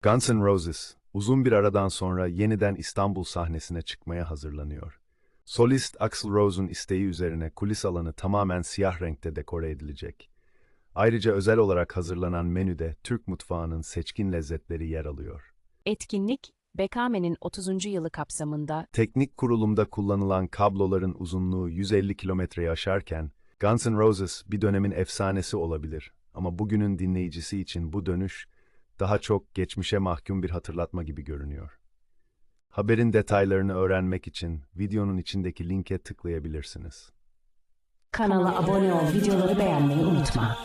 Guns N' Roses, uzun bir aradan sonra yeniden İstanbul sahnesine çıkmaya hazırlanıyor. Solist Axl Rose'un isteği üzerine kulis alanı tamamen siyah renkte dekore edilecek. Ayrıca özel olarak hazırlanan menüde Türk mutfağının seçkin lezzetleri yer alıyor. Etkinlik, BKM'nin 30. yılı kapsamında Teknik kurulumda kullanılan kabloların uzunluğu 150 kilometreyi aşarken, Guns N' Roses bir dönemin efsanesi olabilir. Ama bugünün dinleyicisi için bu dönüş, daha çok geçmişe mahkum bir hatırlatma gibi görünüyor. Haberin detaylarını öğrenmek için videonun içindeki linke tıklayabilirsiniz. Kanala abone ol, videoları beğenmeyi unutma.